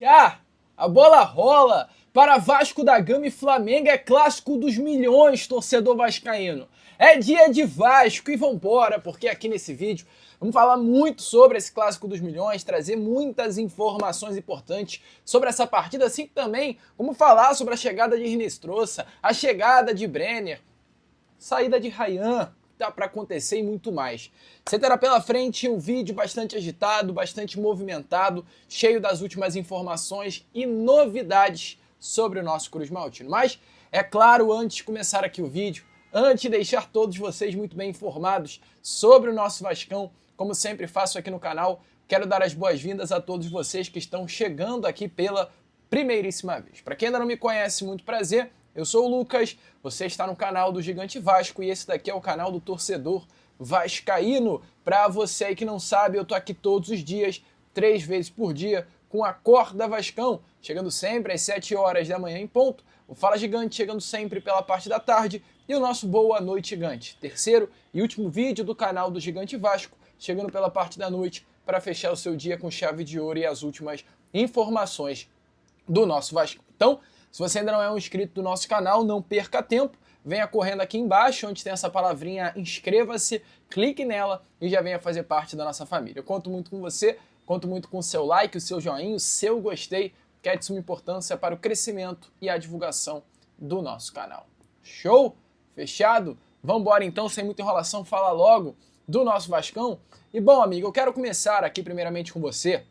Ah, a bola rola! Para Vasco da Gama e Flamengo é clássico dos milhões, torcedor vascaíno. É dia de Vasco e vambora, porque aqui nesse vídeo vamos falar muito sobre esse clássico dos milhões, trazer muitas informações importantes sobre essa partida, assim também como falar sobre a chegada de Hinestrosa, a chegada de Brenner, saída de Ryan, tá para acontecer e muito mais. Você terá pela frente um vídeo bastante agitado, bastante movimentado, cheio das últimas informações e novidades sobre o nosso Cruz Maltino. Mas, é claro, antes de começar aqui o vídeo, antes de deixar todos vocês muito bem informados sobre o nosso Vascão, como sempre faço aqui no canal, quero dar as boas-vindas a todos vocês que estão chegando aqui pela primeiríssima vez. Para quem ainda não me conhece, muito prazer. Eu sou o Lucas, você está no canal do Gigante Vasco e esse daqui é o canal do torcedor vascaíno. Para você aí que não sabe, eu tô aqui todos os dias, 3 vezes por dia, com a Acorda Vascão, chegando sempre às 7 horas da manhã em ponto, o Fala Gigante chegando sempre pela parte da tarde e o nosso Boa Noite Gigante, terceiro e último vídeo do canal do Gigante Vasco, chegando pela parte da noite para fechar o seu dia com chave de ouro e as últimas informações do nosso Vasco. Então, se você ainda não é um inscrito do nosso canal, não perca tempo, venha correndo aqui embaixo, onde tem essa palavrinha inscreva-se, clique nela e já venha fazer parte da nossa família. Eu conto muito com você, conto muito com o seu like, o seu joinha, o seu gostei, que é de suma importância para o crescimento e a divulgação do nosso canal. Show? Fechado? Vamos embora então, sem muita enrolação, fala logo do nosso Vascão. E bom, amigo, eu quero começar aqui primeiramente com você,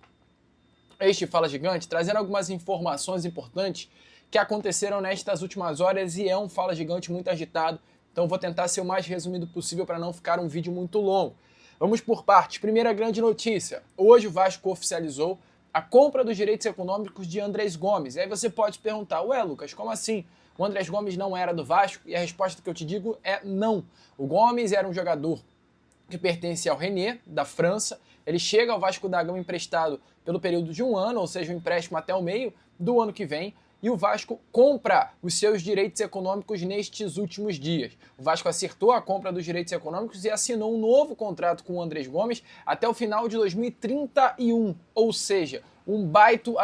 este Fala Gigante, trazendo algumas informações importantes que aconteceram nestas últimas horas e é um Fala Gigante muito agitado, então vou tentar ser o mais resumido possível para não ficar um vídeo muito longo. Vamos por partes. Primeira grande notícia. Hoje o Vasco oficializou a compra dos direitos econômicos de Andrés Gomes. E aí você pode se perguntar, ué Lucas, como assim? O Andrés Gomes não era do Vasco? E a resposta que eu te digo é não. O Gomes era um jogador que pertence ao Rennes, da França. Ele chega ao Vasco da Gama emprestado pelo período de um ano, ou seja, um empréstimo até o meio do ano que vem, e o Vasco compra os seus direitos econômicos nestes últimos dias. O Vasco acertou a compra dos direitos econômicos e assinou um novo contrato com o Andrés Gomes até o final de 2031, ou seja, um baita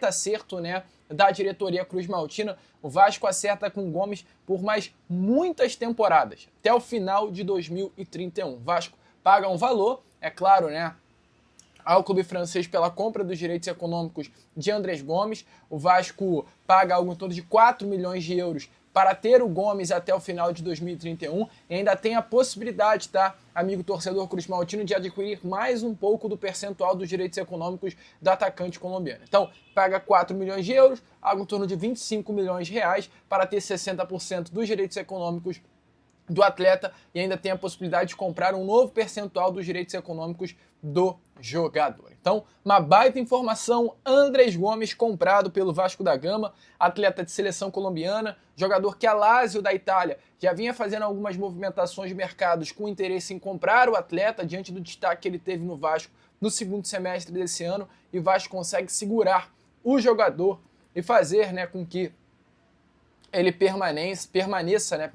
acerto, né, da diretoria Cruz Maltina. O Vasco acerta com o Gomes por mais muitas temporadas, até o final de 2031. O Vasco paga um valor, é claro, né, ao clube francês pela compra dos direitos econômicos de Andrés Gomes. O Vasco paga algo em torno de 4 milhões de euros para ter o Gomes até o final de 2031 e ainda tem a possibilidade, tá, amigo torcedor Cruz Maltino, de adquirir mais um pouco do percentual dos direitos econômicos do atacante colombiano. Então, paga 4 milhões de euros, algo em torno de 25 milhões de reais para ter 60% dos direitos econômicos do atleta e ainda tem a possibilidade de comprar um novo percentual dos direitos econômicos do jogador. Então, uma baita informação, Andrés Gomes comprado pelo Vasco da Gama, atleta de seleção colombiana, jogador que a Lazio da Itália já vinha fazendo algumas movimentações de mercados com interesse em comprar o atleta diante do destaque que ele teve no Vasco no segundo semestre desse ano, e o Vasco consegue segurar o jogador e fazer, né, com que ele permaneça, né,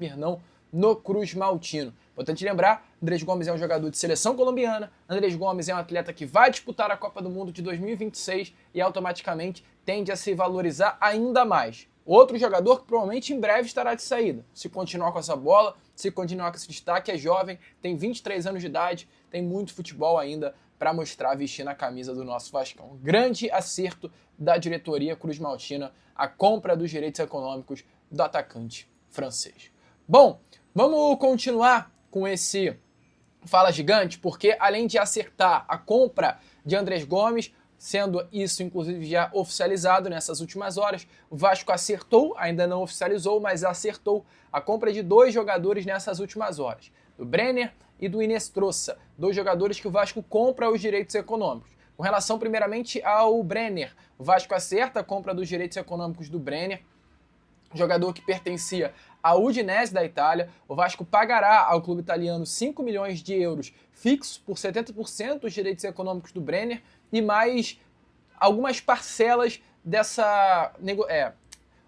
no Cruz Maltino. Importante lembrar, Andrés Gomes é um jogador de seleção colombiana, Andrés Gomes é um atleta que vai disputar a Copa do Mundo de 2026 e automaticamente tende a se valorizar ainda mais. Outro jogador que provavelmente em breve estará de saída, se continuar com essa bola, se continuar com esse destaque, é jovem, tem 23 anos de idade, tem muito futebol ainda para mostrar vestindo a camisa do nosso Vascão. Grande acerto da diretoria Cruz Maltina, a compra dos direitos econômicos do atacante francês. Bom, vamos continuar com esse Fala Gigante, porque além de acertar a compra de Andrés Gomes, sendo isso inclusive já oficializado nessas últimas horas, o Vasco acertou, ainda não oficializou, mas acertou a compra de 2 jogadores nessas últimas horas, do Brenner e do Hinestrosa, 2 jogadores que o Vasco compra os direitos econômicos. Com relação primeiramente ao Brenner, o Vasco acerta a compra dos direitos econômicos do Brenner, jogador que pertencia à Udinese da Itália. O Vasco pagará ao clube italiano 5 milhões de euros fixos por 70% dos direitos econômicos do Brenner e mais algumas parcelas dessa...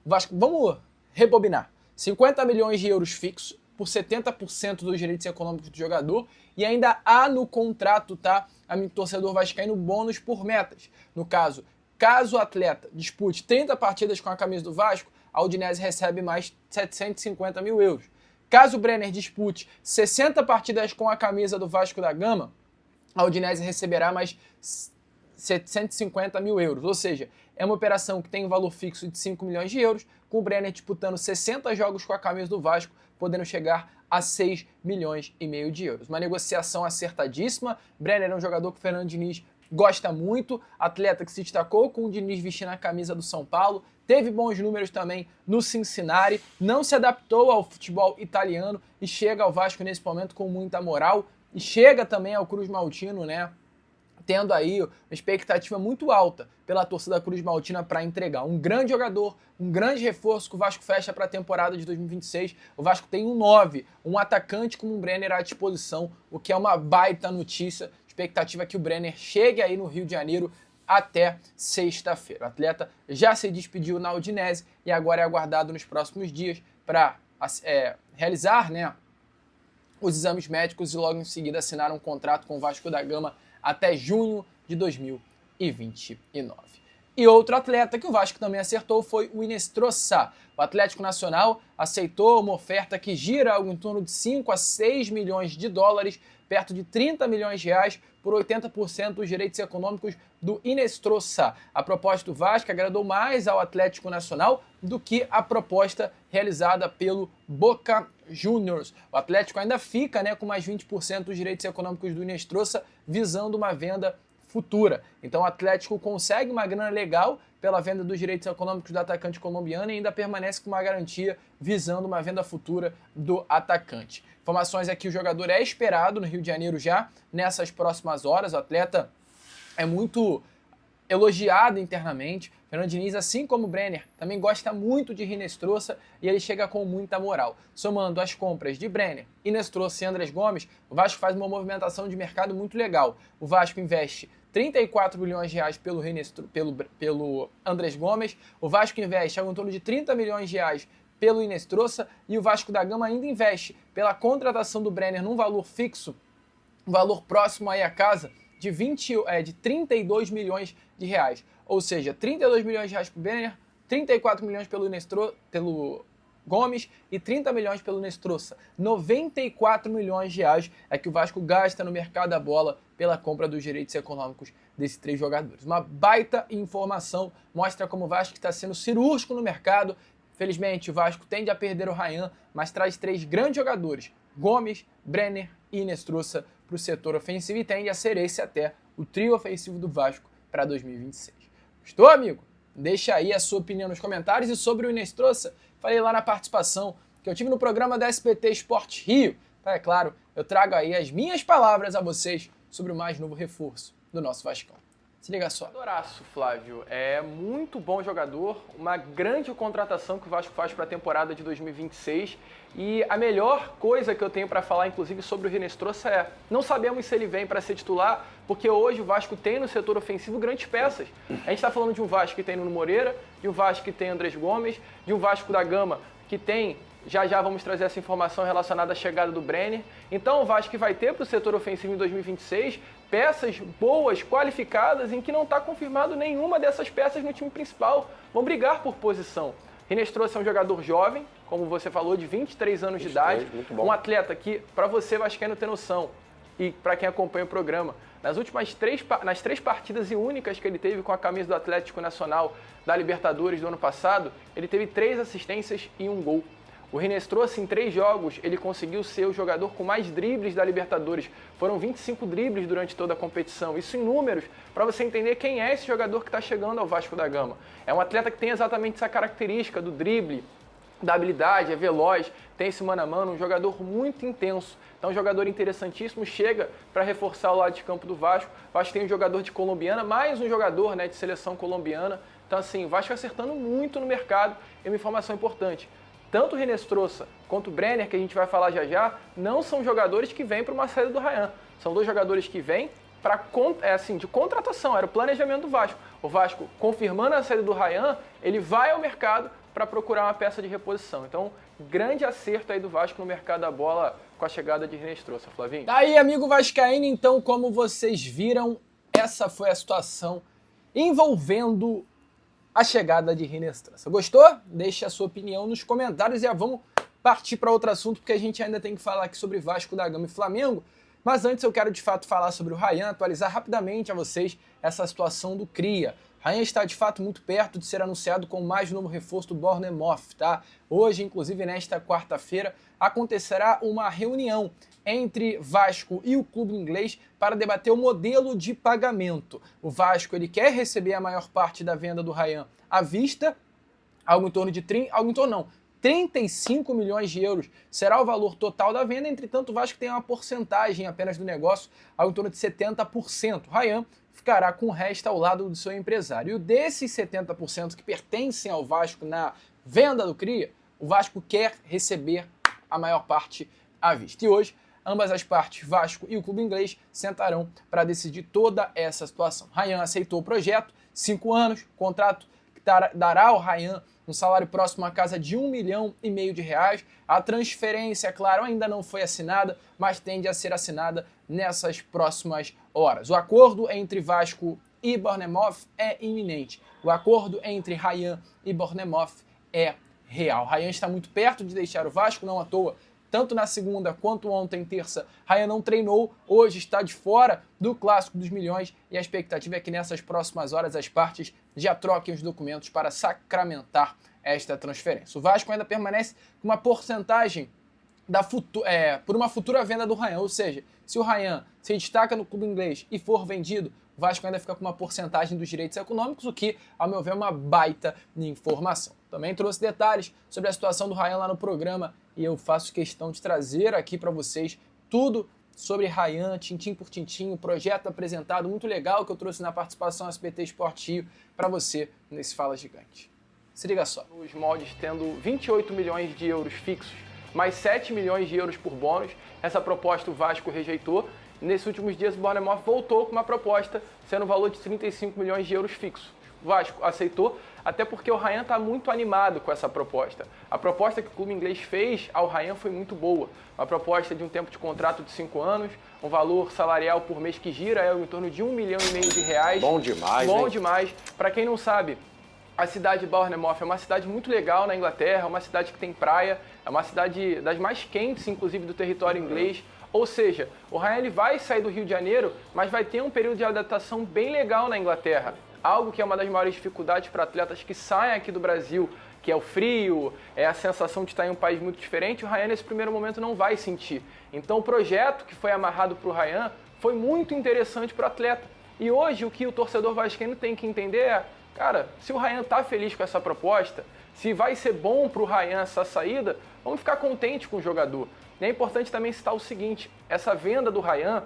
Vasco, vamos rebobinar. 50 milhões de euros fixos por 70% dos direitos econômicos do jogador e ainda há no contrato, tá, amigo torcedor vascaíno, bônus por metas. No caso, Caso o atleta dispute 30 partidas com a camisa do Vasco, a Udinese recebe mais 750 mil euros. Caso o Brenner dispute 60 partidas com a camisa do Vasco da Gama, a Udinese receberá mais 750 mil euros. Ou seja, é uma operação que tem um valor fixo de 5 milhões de euros, com o Brenner disputando 60 jogos com a camisa do Vasco, podendo chegar a 6 milhões e meio de euros. Uma negociação acertadíssima. Brenner é um jogador que o Fernando Diniz gosta muito, atleta que se destacou com o Diniz vestindo a camisa do São Paulo, teve bons números também no Cincinnati, não se adaptou ao futebol italiano e chega ao Vasco nesse momento com muita moral e chega também ao Cruz Maltino, né? Tendo aí uma expectativa muito alta pela torcida Cruz Maltina para entregar um grande jogador, um grande reforço que o Vasco fecha para a temporada de 2026. O Vasco tem um 9, um atacante como o Brenner à disposição, o que é uma baita notícia. Expectativa é que o Brenner chegue aí no Rio de Janeiro até sexta-feira. O atleta já se despediu na Udinese e agora é aguardado nos próximos dias para realizar, né, os exames médicos e logo em seguida assinar um contrato com o Vasco da Gama até junho de 2029. E outro atleta que o Vasco também acertou foi o Inestrosa. O Atlético Nacional aceitou uma oferta que gira algo em torno de 5 a 6 milhões de dólares, perto de 30 milhões de reais, por 80% dos direitos econômicos do Inestrosa. A proposta do Vasco agradou mais ao Atlético Nacional do que a proposta realizada pelo Boca Juniors. O Atlético ainda fica, né, com mais 20% dos direitos econômicos do Inestrosa, visando uma venda futura. Então o Atlético consegue uma grana legal pela venda dos direitos econômicos do atacante colombiano e ainda permanece com uma garantia visando uma venda futura do atacante. Informações é que o jogador é esperado no Rio de Janeiro já nessas próximas horas. O atleta é muito elogiado internamente. Fernando Diniz, assim como o Brenner, também gosta muito de Inestrosa e ele chega com muita moral. Somando as compras de Brenner, Inestrosa e Andrés Gomes, o Vasco faz uma movimentação de mercado muito legal. O Vasco investe 34 milhões de reais pelo Andrés Gomes, o Vasco investe algo em torno de 30 milhões de reais pelo Inestrosa e o Vasco da Gama ainda investe pela contratação do Brenner num valor fixo, um valor próximo aí à casa de 32 milhões de reais. Ou seja, 32 milhões de reais para o Brenner, 34 milhões pelo Gomes e 30 milhões pelo Inestrosa. 94 milhões de reais é que o Vasco gasta no mercado da bola pela compra dos direitos econômicos desses 3 jogadores. Uma baita informação, mostra como o Vasco está sendo cirúrgico no mercado. Felizmente, o Vasco tende a perder o Ryan, mas traz 3 grandes jogadores, Gomes, Brenner e Inestrosa, para o setor ofensivo e tende a ser esse até o trio ofensivo do Vasco para 2026. Gostou, amigo? Deixa aí a sua opinião nos comentários. E sobre o Inestrosa, falei lá na participação que eu tive no programa da SBT Esporte Rio. Então, é claro, eu trago aí as minhas palavras a vocês sobre o mais novo reforço do nosso Vascão. Se liga só. Adoraço, Flávio. É muito bom jogador, uma grande contratação que o Vasco faz para a temporada de 2026. E a melhor coisa que eu tenho para falar, inclusive, sobre o Inestrosa é: não sabemos se ele vem para ser titular, porque hoje o Vasco tem no setor ofensivo grandes peças. A gente está falando de um Vasco que tem Nuno Moreira, de um Vasco que tem Andrés Gomes, de um Vasco da Gama que tem... Já vamos trazer essa informação relacionada à chegada do Brenner. Então o Vasco vai ter para o setor ofensivo em 2026 peças boas, qualificadas, em que não está confirmado nenhuma dessas peças no time principal. Vão brigar por posição. Inestrosa é um jogador jovem, como você falou, de 23 anos de idade. Um atleta que, para você vascaíno ter noção, e para quem acompanha o programa, nas 3 partidas e únicas que ele teve com a camisa do Atlético Nacional da Libertadores do ano passado, ele teve 3 assistências e 1 gol. O Inestrosa, em 3 jogos, ele conseguiu ser o jogador com mais dribles da Libertadores. Foram 25 dribles durante toda a competição. Isso em números, para você entender quem é esse jogador que está chegando ao Vasco da Gama. É um atleta que tem exatamente essa característica do drible, da habilidade, é veloz, tem esse mano a mano, um jogador muito intenso. Então, um jogador interessantíssimo, chega para reforçar o lado de campo do Vasco. O Vasco tem um jogador de colombiana, mais um jogador, né, de seleção colombiana. Então, assim, o Vasco acertando muito no mercado. E uma informação importante: tanto o Inestrosa quanto o Brenner, que a gente vai falar já, não são jogadores que vêm para uma saída do Ryan. São 2 jogadores que vêm de contratação, era o planejamento do Vasco. O Vasco, confirmando a saída do Ryan, ele vai ao mercado para procurar uma peça de reposição. Então, grande acerto aí do Vasco no mercado da bola com a chegada de Inestrosa, Flavinho. Daí, amigo vascaíno, então, como vocês viram, essa foi a situação envolvendo a chegada de Rinestrança. Gostou? Deixe a sua opinião nos comentários e já vamos partir para outro assunto, porque a gente ainda tem que falar aqui sobre Vasco da Gama e Flamengo. Mas antes eu quero de fato falar sobre o Rayan, atualizar rapidamente a vocês essa situação do Cria. Rayan está de fato muito perto de ser anunciado como mais novo reforço do Bournemouth, tá? Hoje, inclusive nesta quarta-feira, acontecerá uma reunião entre Vasco e o clube inglês para debater o modelo de pagamento. O Vasco ele quer receber a maior parte da venda do Rayan à vista, algo em torno de 35 milhões de euros será o valor total da venda, entretanto o Vasco tem uma porcentagem apenas do negócio, algo em torno de 70%. O Rayan ficará com o resto ao lado do seu empresário. E desses 70% que pertencem ao Vasco na venda do Cria, o Vasco quer receber a maior parte à vista. E hoje, ambas as partes, Vasco e o clube inglês, sentarão para decidir toda essa situação. Rayan aceitou o projeto, 5 anos, contrato que dará ao Rayan um salário próximo à casa de R$1,5 milhão de reais. A transferência, claro, ainda não foi assinada, mas tende a ser assinada nessas próximas horas. O acordo entre Vasco e Bournemouth é iminente. O acordo entre Rayan e Bournemouth é real. Rayan está muito perto de deixar o Vasco, não à toa. Tanto na segunda quanto ontem, terça, Rayan não treinou, hoje está de fora do Clássico dos Milhões e a expectativa é que nessas próximas horas as partes já troquem os documentos para sacramentar esta transferência. O Vasco ainda permanece com uma porcentagem por uma futura venda do Rayan, ou seja, se o Rayan se destaca no clube inglês e for vendido, o Vasco ainda fica com uma porcentagem dos direitos econômicos, o que, ao meu ver, é uma baita informação. Também trouxe detalhes sobre a situação do Rayan lá no programa e eu faço questão de trazer aqui para vocês tudo sobre Rayan, tintim por tintim, o projeto apresentado, muito legal, que eu trouxe na participação SBT Sport Rio para você nesse Fala Gigante. Se liga só. Os moldes tendo 28 milhões de euros fixos, mais 7 milhões de euros por bônus, essa proposta o Vasco rejeitou. Nesses últimos dias o Bournemouth voltou com uma proposta, sendo o valor de 35 milhões de euros fixos. O Vasco aceitou, até porque o Rayan está muito animado com essa proposta. A proposta que o clube inglês fez ao Rayan foi muito boa. Uma proposta de um tempo de contrato de 5 anos, um valor salarial por mês que gira em torno de R$1,5 milhão de reais. Bom demais, Bom hein? demais. Para quem não sabe, a cidade de Bournemouth é uma cidade muito legal na Inglaterra, é uma cidade que tem praia, é uma cidade das mais quentes, inclusive, do território inglês. Ou seja, o Rayan ele vai sair do Rio de Janeiro, mas vai ter um período de adaptação bem legal na Inglaterra. Algo que é uma das maiores dificuldades para atletas que saem aqui do Brasil, que é o frio, é a sensação de estar em um país muito diferente, o Rayan nesse primeiro momento não vai sentir. Então o projeto que foi amarrado para o Rayan foi muito interessante para o atleta. E hoje o que o torcedor vascaíno tem que entender é, cara, se o Rayan está feliz com essa proposta, se vai ser bom para o Rayan essa saída, vamos ficar contente com o jogador. E é importante também citar o seguinte, essa venda do Rayan,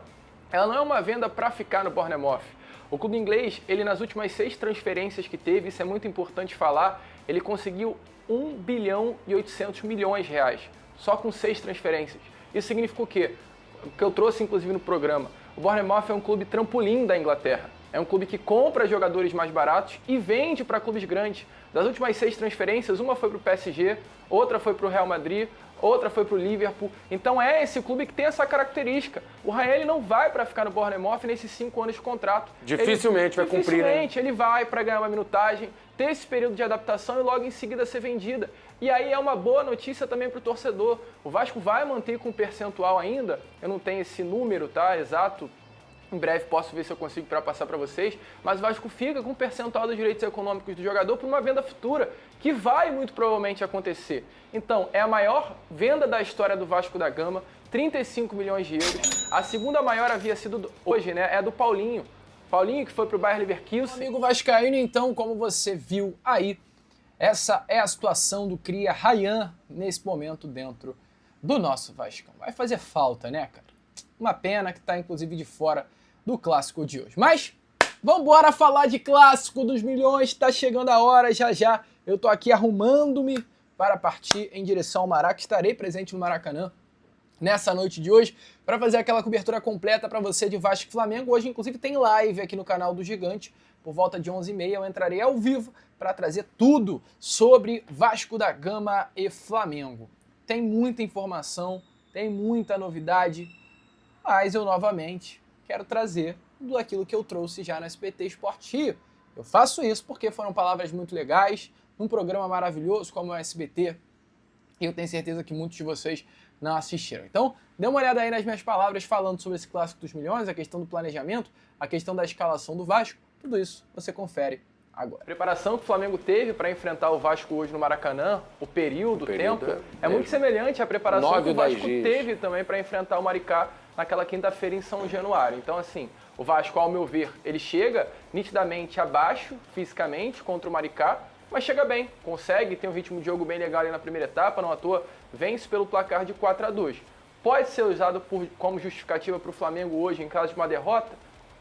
ela não é uma venda para ficar no Bournemouth. O clube inglês, ele nas últimas 6 transferências que teve, isso é muito importante falar, ele conseguiu 1 bilhão e 800 milhões de reais, só com 6 transferências. Isso significa o quê? O que eu trouxe inclusive no programa. O Bournemouth é um clube trampolim da Inglaterra. É um clube que compra jogadores mais baratos e vende para clubes grandes. Das últimas 6 transferências, uma foi para o PSG, outra foi para o Real Madrid, outra foi para o Liverpool. Então é esse clube que tem essa característica. O Rayan ele não vai para ficar no Bournemouth nesses 5 anos de contrato. Dificilmente vai cumprir, né? Dificilmente ele vai para ganhar uma minutagem, ter esse período de adaptação e logo em seguida ser vendida. E aí é uma boa notícia também para o torcedor. O Vasco vai manter com um percentual ainda, eu não tenho esse número, tá, exato. Em breve posso ver se eu consigo passar para vocês, mas o Vasco fica com um percentual dos direitos econômicos do jogador para uma venda futura, que vai muito provavelmente acontecer. Então, é a maior venda da história do Vasco da Gama, 35 milhões de euros. A segunda maior havia sido hoje, né? É a do Paulinho. Paulinho que foi para o Bayer Leverkusen. Amigo vascaíno, então, como você viu aí, essa é a situação do Cria Rayan nesse momento dentro do nosso Vascão. Vai fazer falta, né, cara? Uma pena que está inclusive de fora do clássico de hoje. Mas vamos embora falar de clássico dos milhões, tá chegando a hora, já eu tô aqui arrumando-me para partir em direção ao Maraca, estarei presente no Maracanã nessa noite de hoje para fazer aquela cobertura completa para você de Vasco e Flamengo. Hoje inclusive tem live aqui no canal do Gigante, por volta de 11h30 eu entrarei ao vivo para trazer tudo sobre Vasco da Gama e Flamengo. Tem muita informação, tem muita novidade, mas eu novamente quero trazer tudo aquilo que eu trouxe já no SBT Sport Rio. Eu faço isso porque foram palavras muito legais, num programa maravilhoso como o SBT, e eu tenho certeza que muitos de vocês não assistiram. Então, dê uma olhada aí nas minhas palavras falando sobre esse Clássico dos Milhões, a questão do planejamento, a questão da escalação do Vasco, tudo isso você confere agora. A preparação que o Flamengo teve para enfrentar o Vasco hoje no Maracanã, o período, o tempo, é muito semelhante à preparação que o Vasco teve também para enfrentar o Maricá naquela quinta-feira em São Januário. Então, assim, o Vasco, ao meu ver, ele chega nitidamente abaixo, fisicamente, contra o Maricá, mas chega bem, consegue, tem um ritmo de jogo bem legal ali na primeira etapa, não à toa, vence pelo placar de 4-2. Pode ser usado como justificativa para o Flamengo hoje em caso de uma derrota?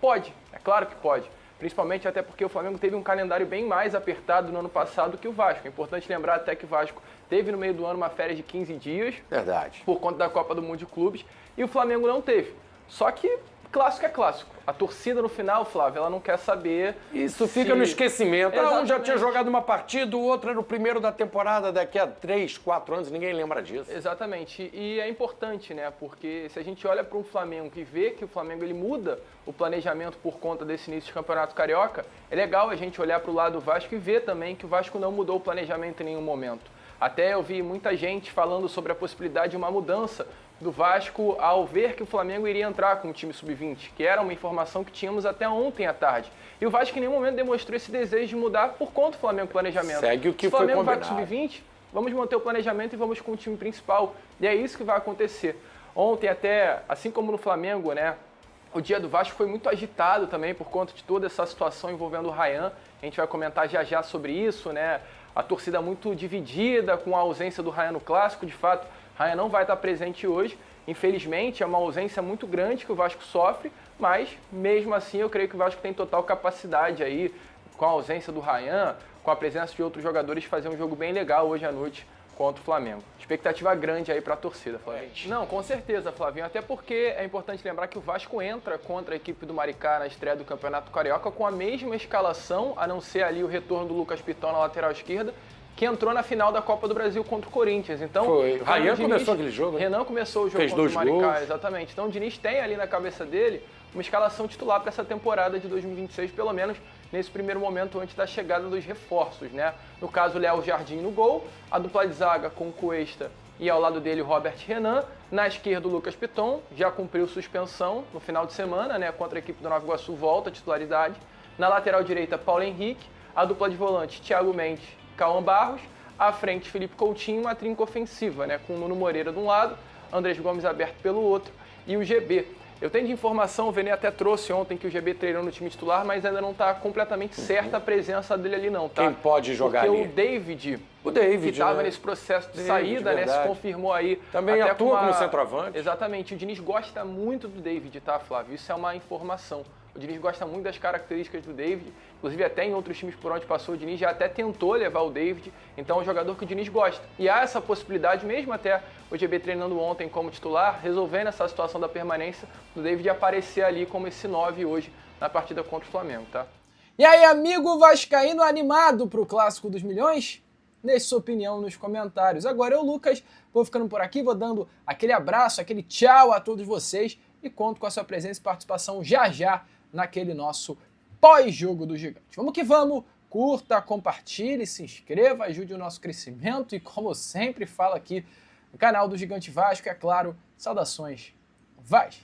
Pode, é claro que pode. Principalmente até porque o Flamengo teve um calendário bem mais apertado no ano passado que o Vasco. É importante lembrar até que o Vasco teve no meio do ano uma férias de 15 dias. Verdade. Por conta da Copa do Mundo de Clubes. E o Flamengo não teve. Só que clássico é clássico. A torcida no final, Flávio, ela não quer saber... Isso fica no esquecimento. Exatamente. Um já tinha jogado uma partida, o outro era o primeiro da temporada, daqui a 3, 4 anos, ninguém lembra disso. Exatamente. E é importante, né? Porque se a gente olha para um Flamengo e vê que o Flamengo ele muda o planejamento por conta desse início de Campeonato Carioca, é legal a gente olhar para o lado do Vasco e ver também que o Vasco não mudou o planejamento em nenhum momento. Até eu vi muita gente falando sobre a possibilidade de uma mudança do Vasco ao ver que o Flamengo iria entrar com o time sub-20, que era uma informação que tínhamos até ontem à tarde. E o Vasco em nenhum momento demonstrou esse desejo de mudar por conta do Flamengo planejamento. Segue o que foi combinado. O Flamengo vai para o sub-20, vamos manter o planejamento e vamos com o time principal. E é isso que vai acontecer. Ontem até, assim como no Flamengo, né, o dia do Vasco foi muito agitado também por conta de toda essa situação envolvendo o Ryan. A gente vai comentar já já sobre isso, né? A torcida muito dividida com a ausência do Ryan no Clássico. De fato, Ryan não vai estar presente hoje. Infelizmente, é uma ausência muito grande que o Vasco sofre, mas mesmo assim eu creio que o Vasco tem total capacidade aí, com a ausência do Ryan, com a presença de outros jogadores, de fazer um jogo bem legal hoje à noite contra o Flamengo. Expectativa grande aí para a torcida, Flavinho. Não, com certeza, Flavinho. Até porque é importante lembrar que o Vasco entra contra a equipe do Maricá na estreia do Campeonato Carioca com a mesma escalação, a não ser ali o retorno do Lucas Piton na lateral esquerda, que entrou na final da Copa do Brasil contra o Corinthians. Então, foi. O Ryan começou aquele jogo. Renan começou o jogo fez contra o Maricá, gols. Exatamente. Então o Diniz tem ali na cabeça dele uma escalação titular para essa temporada de 2026, pelo menos nesse primeiro momento antes da chegada dos reforços, né? No caso, o Léo Jardim no gol, a dupla de zaga com o Cuesta e ao lado dele o Robert Renan, na esquerda o Lucas Piton, já cumpriu suspensão no final de semana, né? Contra a equipe do Nova Iguaçu, volta à titularidade. Na lateral direita, Paulo Henrique, a dupla de volante, Thiago Mendes, Cauã Barros, à frente Felipe Coutinho, uma trinca ofensiva, né? Com o Nuno Moreira de um lado, Andrés Gomes aberto pelo outro e o GB. Eu tenho de informação, o Vene até trouxe ontem que o GB treinou no time titular, mas ainda não está completamente certa a presença dele ali não, tá? Quem pode jogar porque ali? O David, que né? estava nesse processo de saída, né, se confirmou aí. Também até atua como centroavante. Exatamente, o Diniz gosta muito do David, tá, Flávio? Isso é uma informação. O Diniz gosta muito das características do David, inclusive até em outros times por onde passou o Diniz já até tentou levar o David, então é um jogador que o Diniz gosta. E há essa possibilidade, mesmo até o GB treinando ontem como titular, resolvendo essa situação da permanência do David aparecer ali como esse 9 hoje na partida contra o Flamengo, tá? E aí, amigo vascaíno animado pro Clássico dos Milhões? Deixe sua opinião nos comentários. Agora eu, Lucas, vou ficando por aqui, vou dando aquele abraço, aquele tchau a todos vocês e conto com a sua presença e participação já naquele nosso pós-jogo do Gigante. Vamos que vamos! Curta, compartilhe, se inscreva, ajude o nosso crescimento e, como eu sempre falo aqui no canal do Gigante Vasco, é claro, saudações, Vasco!